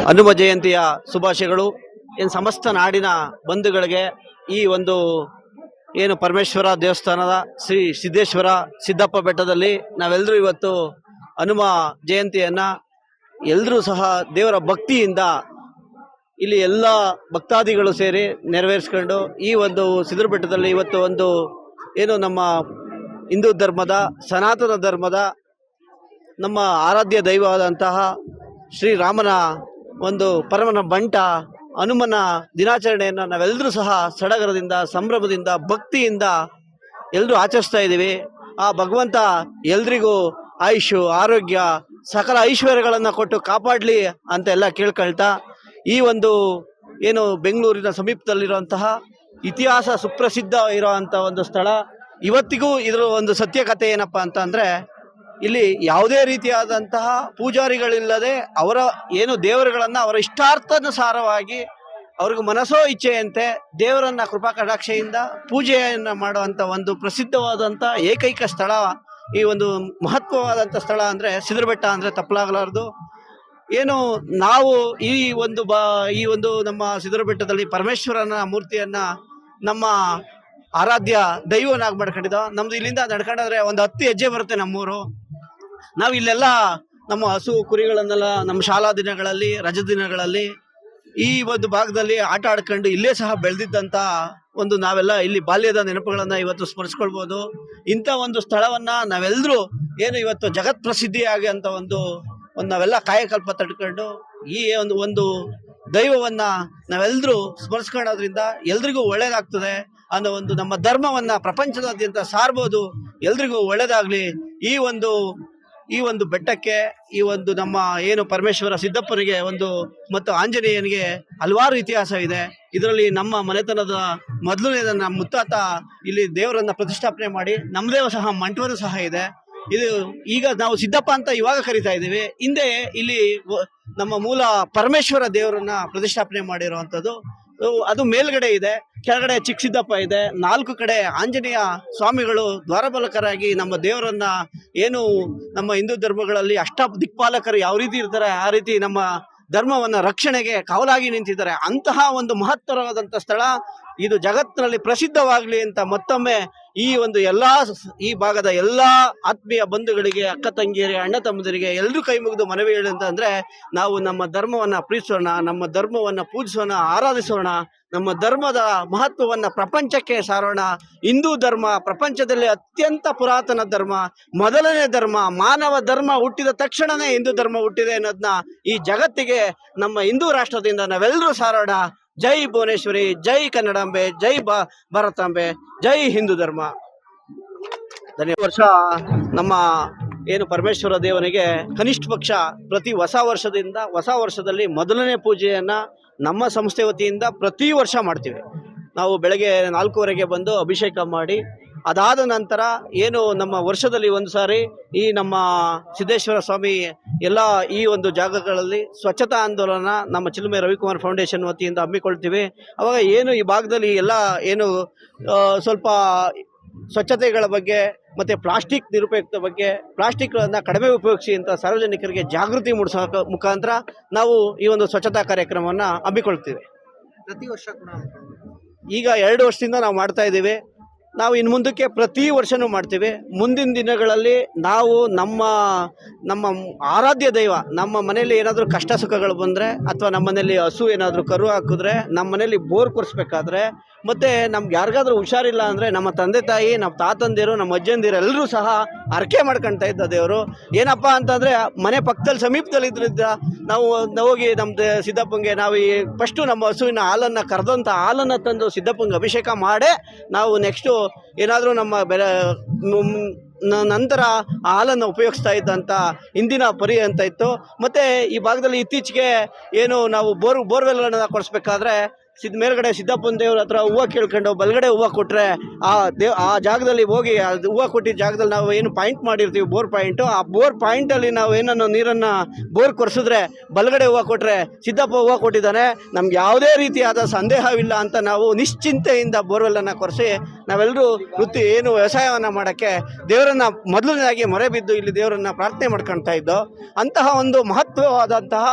ಹನುಮ ಜಯಂತಿಯ ಶುಭಾಶಯಗಳು. ಸಮಸ್ತ ನಾಡಿನ ಬಂಧುಗಳಿಗೆ ಈ ಒಂದು ಪರಮೇಶ್ವರ ದೇವಸ್ಥಾನದ ಶ್ರೀ ಸಿದ್ದೇಶ್ವರ ಸಿದ್ದಪ್ಪ ಬೆಟ್ಟದಲ್ಲಿ ನಾವೆಲ್ಲರೂ ಇವತ್ತು ಹನುಮ ಜಯಂತಿಯನ್ನ ಎಲ್ಲರೂ ಸಹ ದೇವರ ಭಕ್ತಿಯಿಂದ ಇಲ್ಲಿ ಎಲ್ಲ ಭಕ್ತಾದಿಗಳು ಸೇರಿ ನೆರವೇರಿಸಿಕೊಂಡು ಈ ಒಂದು ಸಿದ್ರ ಬೆಟ್ಟದಲ್ಲಿ ಇವತ್ತು ಒಂದು ನಮ್ಮ ಹಿಂದೂ ಧರ್ಮದ ಸನಾತನ ಧರ್ಮದ ನಮ್ಮ ಆರಾಧ್ಯ ದೈವವಾದಂತಹ ಶ್ರೀರಾಮನ ಒಂದು ಪರಮನ ಬಂಟ ಹನುಮನ ದಿನಾಚರಣೆಯನ್ನು ನಾವೆಲ್ಲರೂ ಸಹ ಸಡಗರದಿಂದ ಸಂಭ್ರಮದಿಂದ ಭಕ್ತಿಯಿಂದ ಎಲ್ಲರೂ ಆಚರಿಸ್ತಾ ಇದ್ದೀವಿ. ಆ ಭಗವಂತ ಎಲ್ರಿಗೂ ಆಯುಷು ಆರೋಗ್ಯ ಸಕಲ ಐಶ್ವರ್ಯಗಳನ್ನು ಕೊಟ್ಟು ಕಾಪಾಡಲಿ ಅಂತ ಎಲ್ಲ ಕೇಳ್ಕೊಳ್ತಾ ಈ ಒಂದು ಬೆಂಗಳೂರಿನ ಸಮೀಪದಲ್ಲಿರುವಂತಹ ಇತಿಹಾಸ ಸುಪ್ರಸಿದ್ಧ ಇರುವಂಥ ಒಂದು ಸ್ಥಳ. ಇವತ್ತಿಗೂ ಇದರ ಒಂದು ಸತ್ಯಕತೆ ಏನಪ್ಪ ಅಂತಂದರೆ ಇಲ್ಲಿ ಯಾವುದೇ ರೀತಿಯಾದಂತಹ ಪೂಜಾರಿಗಳಿಲ್ಲದೆ ಅವರ ದೇವರುಗಳನ್ನು ಅವರ ಇಷ್ಟಾರ್ಥಾನುಸಾರವಾಗಿ ಅವ್ರಿಗೆ ಮನಸ್ಸೋ ಇಚ್ಛೆಯಂತೆ ದೇವರನ್ನ ಕೃಪಾ ಕಟಾಕ್ಷೆಯಿಂದ ಪೂಜೆಯನ್ನು ಮಾಡುವಂಥ ಒಂದು ಪ್ರಸಿದ್ಧವಾದಂಥ ಏಕೈಕ ಸ್ಥಳ, ಈ ಒಂದು ಮಹತ್ವವಾದಂಥ ಸ್ಥಳ ಅಂದರೆ ಸಿದ್ರಬೆಟ್ಟ ಅಂದರೆ ತಪ್ಪಲಾಗಲಾರದು. ನಾವು ಈ ಒಂದು ನಮ್ಮ ಸಿದ್ರಬೆಟ್ಟದಲ್ಲಿ ಪರಮೇಶ್ವರನ ಮೂರ್ತಿಯನ್ನ ನಮ್ಮ ಆರಾಧ್ಯ ದೈವನಾಗಿ ಮಾಡ್ಕೊಂಡಿದ್ದ. ನಮ್ದು ಇಲ್ಲಿಂದ ನಡ್ಕೊಂಡ್ರೆ ಒಂದು 10 ಹೆಜ್ಜೆ ಬರುತ್ತೆ ನಮ್ಮೂರು. ನಾವು ಇಲ್ಲೆಲ್ಲ ನಮ್ಮ ಹಸು ಕುರಿಗಳನ್ನೆಲ್ಲ ನಮ್ಮ ಶಾಲಾ ದಿನಗಳಲ್ಲಿ ರಜಾ ದಿನಗಳಲ್ಲಿ ಈ ಒಂದು ಭಾಗದಲ್ಲಿ ಆಟ ಆಡ್ಕೊಂಡು ಇಲ್ಲೇ ಸಹ ಬೆಳೆದಿದ್ದಂಥ ನಾವೆಲ್ಲ ಇಲ್ಲಿ ಬಾಲ್ಯದ ನೆನಪುಗಳನ್ನು ಇವತ್ತು ಸ್ಮರಿಸ್ಕೊಳ್ಬೋದು. ಇಂಥ ಒಂದು ಸ್ಥಳವನ್ನ ನಾವೆಲ್ಲರೂ ಇವತ್ತು ಜಗತ್ ಪ್ರಸಿದ್ಧಿಯಾಗಿ ಅಂತ ಒಂದು ನಾವೆಲ್ಲ ಕಾಯಕಲ್ಪ ತಡ್ಕೊಂಡು ಈ ಒಂದು ದೈವವನ್ನ ನಾವೆಲ್ಲರೂ ಸ್ಮರಿಸ್ಕೊಳ್ಳೋದ್ರಿಂದ ಎಲ್ರಿಗೂ ಒಳ್ಳೇದಾಗ್ತದೆ ಅನ್ನೋ ನಮ್ಮ ಧರ್ಮವನ್ನ ಪ್ರಪಂಚದಾದ್ಯಂತ ಸಾರ್ಬೋದು. ಎಲ್ರಿಗೂ ಒಳ್ಳೇದಾಗ್ಲಿ. ಈ ಒಂದು ಬೆಟ್ಟಕ್ಕೆ ನಮ್ಮ ಪರಮೇಶ್ವರ ಸಿದ್ದಪ್ಪನಿಗೆ ಮತ್ತು ಆಂಜನೇಯನಿಗೆ ಹಲವಾರು ಇತಿಹಾಸ ಇದೆ. ಇದರಲ್ಲಿ ನಮ್ಮ ಮನೆತನದ ಮೊದಲನೇದ ನಮ್ಮ ಮುತ್ತಾತ ಇಲ್ಲಿ ದೇವರನ್ನ ಪ್ರತಿಷ್ಠಾಪನೆ ಮಾಡಿ ನಮ್ಮದೇ ಸಹ ಮಂಟಪನೂ ಸಹ ಇದೆ. ಇದು ಈಗ ನಾವು ಸಿದ್ದಪ್ಪ ಅಂತ ಇವಾಗ ಕರಿತಾ ಇದ್ದೀವಿ. ಹಿಂದೆ ಇಲ್ಲಿ ನಮ್ಮ ಮೂಲ ಪರಮೇಶ್ವರ ದೇವರನ್ನ ಪ್ರತಿಷ್ಠಾಪನೆ ಮಾಡಿರುವಂಥದ್ದು. ಅದು ಮೇಲ್ಗಡೆ ಇದೆ, ಕೆಳಗಡೆ ಚಿಕ್ಕ ಸಿದ್ದಪ್ಪ ಇದೆ, 4 ಕಡೆ ಆಂಜನೇಯ ಸ್ವಾಮಿಗಳು ದ್ವಾರಪಾಲಕರಾಗಿ ನಮ್ಮ ದೇವರನ್ನ ನಮ್ಮ ಹಿಂದೂ ಧರ್ಮಗಳಲ್ಲಿ ದಿಕ್ಪಾಲಕರು ಯಾವ ರೀತಿ ಇರ್ತಾರೆ ಆ ರೀತಿ ನಮ್ಮ ಧರ್ಮವನ್ನ ರಕ್ಷಣೆಗೆ ಕಾವಲಾಗಿ ನಿಂತಿದ್ದಾರೆ. ಅಂತಹ ಒಂದು ಮಹತ್ತರವಾದಂಥ ಸ್ಥಳ ಇದು ಜಗತ್ತಿನಲ್ಲಿ ಪ್ರಸಿದ್ಧವಾಗಲಿ ಅಂತ ಮತ್ತೊಮ್ಮೆ ಈ ಭಾಗದ ಎಲ್ಲಾ ಆತ್ಮೀಯ ಬಂಧುಗಳಿಗೆ, ಅಕ್ಕ ತಂಗಿಯರಿಗೆ, ಅಣ್ಣ ತಮ್ಮದರಿಗೆ ಎಲ್ಲರೂ ಕೈ ಮುಗಿದು ಮನವಿ ಹೇಳಂತಂದ್ರೆ ನಾವು ನಮ್ಮ ಧರ್ಮವನ್ನ ಪ್ರೀತಿಸೋಣ, ನಮ್ಮ ಧರ್ಮವನ್ನ ಪೂಜಿಸೋಣ, ಆರಾಧಿಸೋಣ, ನಮ್ಮ ಧರ್ಮದ ಮಹತ್ವವನ್ನ ಪ್ರಪಂಚಕ್ಕೆ ಸಾರೋಣ. ಹಿಂದೂ ಧರ್ಮ ಪ್ರಪಂಚದಲ್ಲಿ ಅತ್ಯಂತ ಪುರಾತನ ಧರ್ಮ, ಮೊದಲನೇ ಧರ್ಮ. ಮಾನವ ಧರ್ಮ ಹುಟ್ಟಿದ ತಕ್ಷಣನೇ ಹಿಂದೂ ಧರ್ಮ ಹುಟ್ಟಿದೆ ಅನ್ನೋದನ್ನ ಈ ಜಗತ್ತಿಗೆ ನಮ್ಮ ಹಿಂದೂ ರಾಷ್ಟ್ರದಿಂದ ನಾವೆಲ್ಲರೂ ಸಾರೋಣ. ಜೈ ಭುವನೇಶ್ವರಿ, ಜೈ ಕನ್ನಡಾಂಬೆ, ಜೈ ಭಾರತಾಂಬೆ, ಜೈ ಹಿಂದೂ ಧರ್ಮ. ಧನ್ಯವಾದ. ವರ್ಷ ನಮ್ಮ ಪರಮೇಶ್ವರ ದೇವನಿಗೆ ಕನಿಷ್ಠ ಪಕ್ಷ ಪ್ರತಿ ಹೊಸ ವರ್ಷದಲ್ಲಿ ಮೊದಲನೇ ಪೂಜೆಯನ್ನ ನಮ್ಮ ಸಂಸ್ಥೆ ವತಿಯಿಂದ ಪ್ರತಿ ವರ್ಷ ಮಾಡ್ತೀವಿ. ನಾವು ಬೆಳಗ್ಗೆ 4:15ಗೆ ಬಂದು ಅಭಿಷೇಕ ಮಾಡಿ ಅದಾದ ನಂತರ ನಮ್ಮ ವರ್ಷದಲ್ಲಿ ಒಂದು ಸಾರಿ ಈ ನಮ್ಮ ಸಿದ್ದೇಶ್ವರ ಸ್ವಾಮಿ ಎಲ್ಲ ಈ ಜಾಗಗಳಲ್ಲಿ ಸ್ವಚ್ಛತಾ ಆಂದೋಲನ ನಮ್ಮ ಚಿಲುಮೆ ರವಿಕುಮಾರ್ ಫೌಂಡೇಶನ್ ವತಿಯಿಂದ ಹಮ್ಮಿಕೊಳ್ತೀವಿ. ಅವಾಗ ಈ ಭಾಗದಲ್ಲಿ ಎಲ್ಲ ಸ್ವಲ್ಪ ಸ್ವಚ್ಛತೆಗಳ ಬಗ್ಗೆ ಮತ್ತು ಪ್ಲಾಸ್ಟಿಕ್ ನಿರುಪಯುಕ್ತ ಬಗ್ಗೆ, ಪ್ಲಾಸ್ಟಿಕ್ಗಳನ್ನು ಕಡಿಮೆ ಉಪಯೋಗಿಸಿ ಅಂತ ಸಾರ್ವಜನಿಕರಿಗೆ ಜಾಗೃತಿ ಮೂಡಿಸೋ ಮುಖಾಂತರ ನಾವು ಈ ಸ್ವಚ್ಛತಾ ಕಾರ್ಯಕ್ರಮವನ್ನು ಹಮ್ಮಿಕೊಳ್ತೀವಿ. ಪ್ರತಿ ವರ್ಷ ಕೂಡ ಈಗ 2 ವರ್ಷದಿಂದ ನಾವು ಮಾಡ್ತಾ ಇದ್ದೀವಿ. ನಾವು ಇನ್ನು ಮುಂದಕ್ಕೆ ಪ್ರತಿ ವರ್ಷವೂ ಮಾಡ್ತೀವಿ. ಮುಂದಿನ ದಿನಗಳಲ್ಲಿ ನಾವು ನಮ್ಮ ಆರಾಧ್ಯ ದೈವ, ನಮ್ಮ ಮನೆಯಲ್ಲಿ ಏನಾದರೂ ಕಷ್ಟ ಸುಖಗಳು ಬಂದರೆ ಅಥವಾ ನಮ್ಮ ಮನೆಯಲ್ಲಿ ಹಸು ಏನಾದರೂ ಕರು ಹಾಕಿದ್ರೆ, ನಮ್ಮ ಮನೆಯಲ್ಲಿ ಬೋರ್ ಕೊರೆಸ್ಬೇಕಾದ್ರೆ, ಮತ್ತು ನಮ್ಗೆ ಯಾರಿಗಾದ್ರೂ ಹುಷಾರಿಲ್ಲ ಅಂದರೆ ನಮ್ಮ ತಂದೆ ತಾಯಿ, ನಮ್ಮ ತಾತಂದಿರು, ನಮ್ಮ ಅಜ್ಜಂದಿರು ಎಲ್ಲರೂ ಸಹ ಅರ್ಕೆ ಮಾಡ್ಕೊಳ್ತಾ ಇದ್ದ ದೇವರು. ಏನಪ್ಪ ಅಂತಂದರೆ ಮನೆ ಪಕ್ಕದಲ್ಲಿ ಸಮೀಪದಲ್ಲಿದ್ದರಿಂದ ನಾವು ಹೋಗಿ ನಮ್ಮ ಸಿದ್ದಪ್ಪಂಗೆ ನಾವು ಫಸ್ಟು ನಮ್ಮ ಹಸುವಿನ ಹಾಲನ್ನು ಕರೆದಂಥ ಹಾಲನ್ನು ತಂದು ಸಿದ್ದಪ್ಪಂಗೆ ಅಭಿಷೇಕ ಮಾಡೇ ನಾವು ನೆಕ್ಸ್ಟು ಏನಾದರೂ ನಮ್ಮ ನಂತರ ಆ ಹಾಲನ್ನು ಉಪಯೋಗಿಸ್ತಾ ಇದ್ದಂಥ ಹಿಂದಿನ ಪರಿ ಅಂತ ಇತ್ತು. ಮತ್ತು ಈ ಭಾಗದಲ್ಲಿ ಇತ್ತೀಚೆಗೆ ನಾವು ಬೋರ್ವೆಲ್ಗಳನ್ನು ಕೊಡಿಸ್ಬೇಕಾದ್ರೆ ಮೇಲ್ಗಡೆ ಸಿದ್ದಪ್ಪನ ದೇವ್ರ ಹತ್ರ ಹೂವು ಕೇಳ್ಕೊಂಡು ಬಲಗಡೆ ಹೂವು ಕೊಟ್ಟರೆ ಆ ಜಾಗದಲ್ಲಿ ಹೋಗಿ ಅದು ಹೂವು ಕೊಟ್ಟಿದ್ದ ಜಾಗದಲ್ಲಿ ನಾವು ಪಾಯಿಂಟ್ ಮಾಡಿರ್ತೀವಿ, ಬೋರ್ ಪಾಯಿಂಟು. ಆ ಬೋರ್ ಪಾಯಿಂಟಲ್ಲಿ ನಾವು ನೀರನ್ನು ಬೋರ್ ಕೊರೆಸಿದ್ರೆ ಬಲಗಡೆ ಹೂವು ಕೊಟ್ಟರೆ ಸಿದ್ದಪ್ಪ ಹೂವು ಕೊಟ್ಟಿದ್ದಾನೆ, ನಮ್ಗೆ ಯಾವುದೇ ರೀತಿಯಾದ ಸಂದೇಹವಿಲ್ಲ ಅಂತ ನಾವು ನಿಶ್ಚಿಂತೆಯಿಂದ ಬೋರ್ವೆಲ್ಲನ್ನು ಕೊರೆಸಿ ನಾವೆಲ್ಲರೂ ವ್ಯವಸಾಯವನ್ನು ಮಾಡೋಕ್ಕೆ ದೇವರನ್ನು ಮೊದಲನೇದಾಗಿ ಮೊರೆ ಬಿದ್ದು ಇಲ್ಲಿ ದೇವರನ್ನು ಪ್ರಾರ್ಥನೆ ಮಾಡ್ಕೊಳ್ತಾ ಇದ್ದೋ. ಅಂತಹ ಒಂದು ಮಹತ್ವವಾದಂತಹ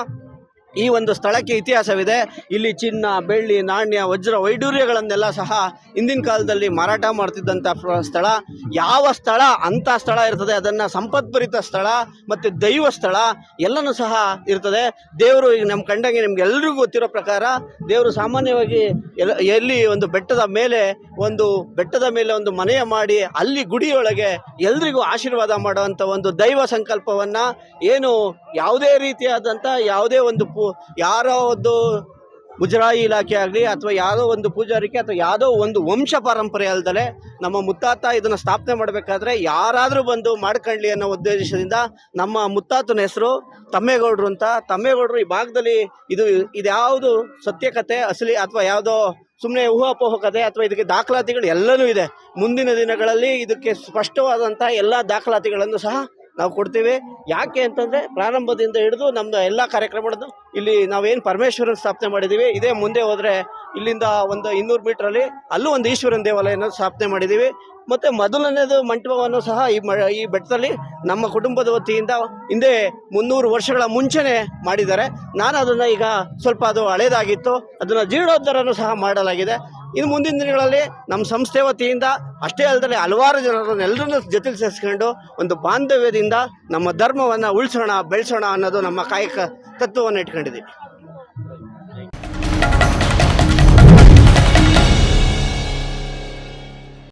ಈ ಒಂದು ಸ್ಥಳಕ್ಕೆ ಇತಿಹಾಸವಿದೆ. ಇಲ್ಲಿ ಚಿನ್ನ, ಬೆಳ್ಳಿ, ನಾಣ್ಯ, ವಜ್ರ, ವೈಡೂರ್ಯಗಳನ್ನೆಲ್ಲ ಸಹ ಹಿಂದಿನ ಕಾಲದಲ್ಲಿ ಮಾರಾಟ ಮಾಡ್ತಿದ್ದಂಥ ಸ್ಥಳ. ಯಾವ ಸ್ಥಳ ಅಂಥ ಸ್ಥಳ ಇರ್ತದೆ, ಅದನ್ನು ಸಂಪದ್ಭರಿತ ಸ್ಥಳ ಮತ್ತು ದೈವ ಸ್ಥಳ ಎಲ್ಲನೂ ಸಹ ಇರ್ತದೆ. ದೇವರು ಈಗ ನಮ್ಮ ಕಂಡಂಗೆ ನಿಮ್ಗೆಲ್ರಿಗೂ ಗೊತ್ತಿರೋ ಪ್ರಕಾರ ದೇವರು ಸಾಮಾನ್ಯವಾಗಿ ಎಲ್ಲಿ ಒಂದು ಬೆಟ್ಟದ ಮೇಲೆ ಒಂದು ಮನೆಯ ಮಾಡಿ ಅಲ್ಲಿ ಗುಡಿಯೊಳಗೆ ಎಲ್ರಿಗೂ ಆಶೀರ್ವಾದ ಮಾಡುವಂಥ ಒಂದು ದೈವ ಸಂಕಲ್ಪವನ್ನು ಏನು ಯಾವುದೇ ರೀತಿಯಾದಂಥ ಯಾವುದೇ ಒಂದು ಯಾರೋ ಒಂದು ಮುಜರಾಯಿ ಇಲಾಖೆ ಆಗಲಿ ಅಥವಾ ಯಾವುದೋ ಒಂದು ಪೂಜಾರಿಕೆ ಅಥವಾ ಯಾವುದೋ ಒಂದು ವಂಶ ಪರಂಪರೆ ಅಲ್ಲದೆ ನಮ್ಮ ಮುತ್ತಾತ ಇದನ್ನು ಸ್ಥಾಪನೆ ಮಾಡಬೇಕಾದ್ರೆ ಯಾರಾದರೂ ಬಂದು ಮಾಡ್ಕೊಳ್ಳಿ ಅನ್ನೋ ಉದ್ದೇಶದಿಂದ ನಮ್ಮ ಮುತ್ತಾತನ ಹೆಸರು ತಮ್ಮೇಗೌಡರು ಅಂತ. ತಮ್ಮೇಗೌಡರು ಈ ಭಾಗದಲ್ಲಿ ಇದ್ಯಾವುದು ಸತ್ಯಕತೆ ಅಸಲಿ ಅಥವಾ ಯಾವುದೋ ಸುಮ್ಮನೆ ಊಹಾಪೋಹ ಕಥೆ ಅಥವಾ ಇದಕ್ಕೆ ದಾಖಲಾತಿಗಳು ಎಲ್ಲನೂ ಇದೆ. ಮುಂದಿನ ದಿನಗಳಲ್ಲಿ ಇದಕ್ಕೆ ಸ್ಪಷ್ಟವಾದಂಥ ಎಲ್ಲ ದಾಖಲಾತಿಗಳನ್ನು ಸಹ ನಾವು ಕೊಡ್ತೀವಿ. ಯಾಕೆ ಅಂತಂದರೆ ಪ್ರಾರಂಭದಿಂದ ಹಿಡಿದು ನಮ್ಮದು ಎಲ್ಲ ಕಾರ್ಯಕ್ರಮಗಳನ್ನು ಇಲ್ಲಿ ನಾವೇನು ಪರಮೇಶ್ವರನ ಸ್ಥಾಪನೆ ಮಾಡಿದ್ದೀವಿ, ಇದೇ ಮುಂದೆ ಹೋದರೆ ಇಲ್ಲಿಂದ ಒಂದು 200 ಮೀಟ್ರಲ್ಲಿ ಅಲ್ಲೂ ಒಂದು ಈಶ್ವರನ ದೇವಾಲಯನ ಸ್ಥಾಪನೆ ಮಾಡಿದ್ದೀವಿ. ಮತ್ತು ಮೊದಲನೇದು ಮಂಟಪವನ್ನು ಸಹ ಈ ಬೆಟ್ಟದಲ್ಲಿ ನಮ್ಮ ಕುಟುಂಬದ ವತಿಯಿಂದ ಹಿಂದೆ 300 ವರ್ಷಗಳ ಮುಂಚೆನೇ ಮಾಡಿದ್ದಾರೆ. ನಾನು ಅದನ್ನು ಈಗ ಸ್ವಲ್ಪ ಅದು ಹಳೇದಾಗಿತ್ತು, ಅದನ್ನು ಜೀರ್ಣೋದ್ಧಾರನೂ ಸಹ ಮಾಡಲಾಗಿದೆ. ಇನ್ನು ಮುಂದಿನ ದಿನಗಳಲ್ಲಿ ನಮ್ಮ ಸಂಸ್ಥೆ ವತಿಯಿಂದ ಅಷ್ಟೇ ಅಲ್ಲದೆ ಹಲವಾರು ಜನರನ್ನೆಲ್ಲರನ್ನೂ ಜೊತೆಲಿ ಸೇರಿಸ್ಕೊಂಡು ಒಂದು ಬಾಂಧವ್ಯದಿಂದ ನಮ್ಮ ಧರ್ಮವನ್ನು ಉಳಿಸೋಣ, ಬೆಳೆಸೋಣ ಅನ್ನೋದು ನಮ್ಮ ಕಾಯಕ ತತ್ವವನ್ನು ಇಟ್ಕೊಂಡಿದ್ದೀವಿ.